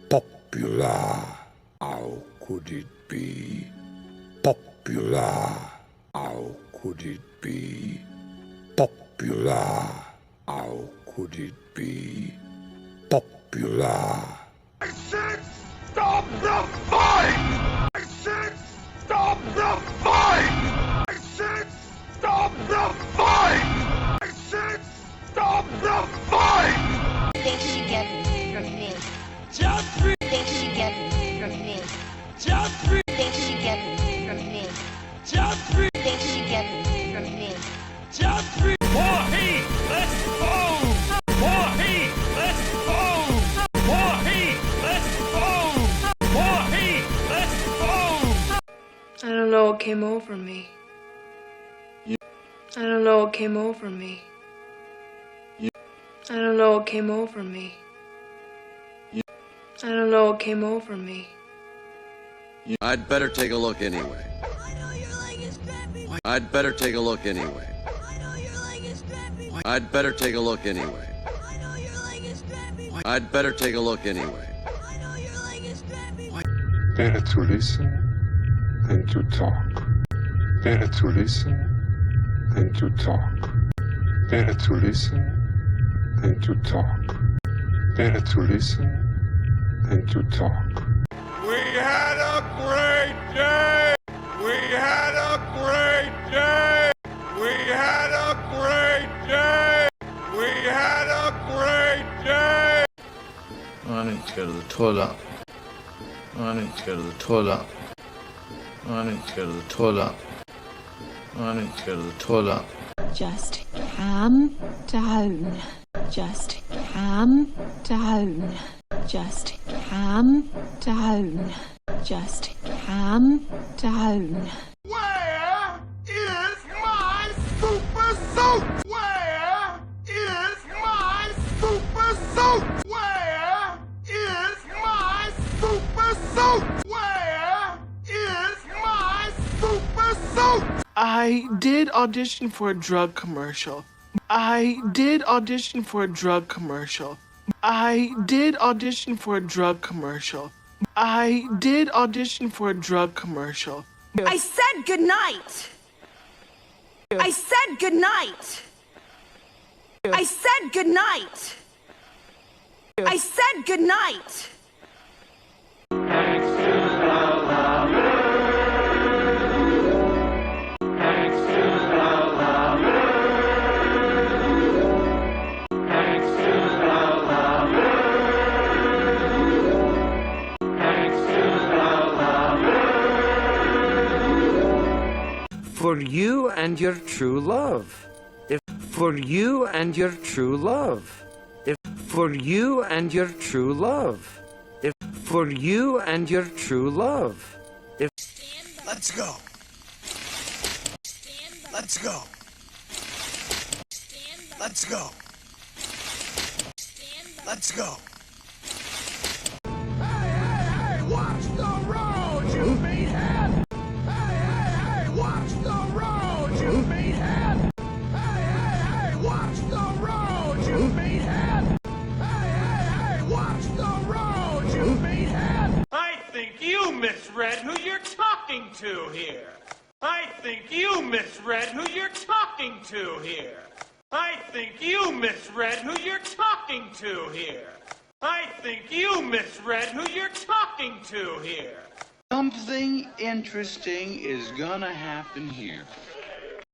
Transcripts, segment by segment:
Popular. How could it be? Popular. How could it be? Popular. How could it be? Popular. I said stop the fight! I said stop the fight! I said stop the fight! I said stop the fight! Things you get from me. Jeffrey! Things you get from me. Jeffrey! Things you get from me. Jeffrey! Things you get from me. Jeffrey! More heat! Let's go! More heat! Let's go! More heat! Let's go! More heat! Let's go! I don't know what came over me. I don't know what came over me. I don't know what came over me. I don't know what came over me. I'd better take a look anyway. I'd better take a look anyway. I'd better take a look anyway. I'd better take a look anyway. Better to listen than to talk. Better to listen than to talk. Better to listen than to talk. Better to listen than to talk. We had a great day! We had a great day! We had a great day! We had a great day! I need to go to the toilet. I need to go to the toilet. I need to go to the toilet. I need to go to the toilet. Just calm down. Just calm down. Just calm down. Just calm down. Where is my super suit? Where is my super suit? Where is my super suit? Where is my super suit? I did audition for a drug commercial. I did audition for a drug commercial. I did audition for a drug commercial. I did audition for a drug commercial. I said goodnight. I said goodnight. I said goodnight. I said goodnight. For you and your true love. If for you and your true love. If for you and your true love. If for you and your true love. If Let's go. Let's go. Let's go. Let's go. Hey, hey, hey, watch the road, you meathead! Hey, hey, hey, watch the road, you meathead! Hey, hey, hey, watch the road, you meathead! Hey, hey, hey, watch the road, you meathead! I think you misread who you're talking to here. I think you misread who you're talking to here. I think you misread who you're talking to here. I think you misread who you're talking to here. something interesting is gonna happen here.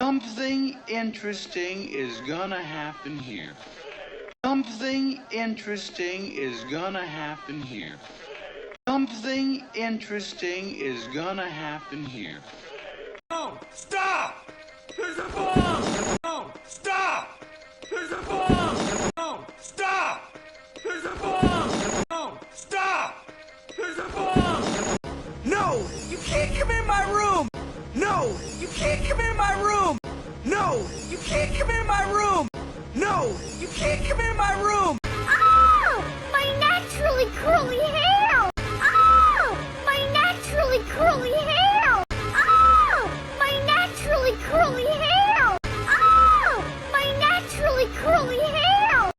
Something interesting is gonna happen here. Something interesting is gonna happen here. Something interesting is gonna happen here. No, stop! There's a bomb! No, stop! There's a bomb! No, stop! There's a bomb! No, stop! There's a bomb! No, you can't come in my room. No, you can't come in my room. No, you can't come in my room. No, you can't come in my room. Oh, my naturally curly hair. Oh, my naturally curly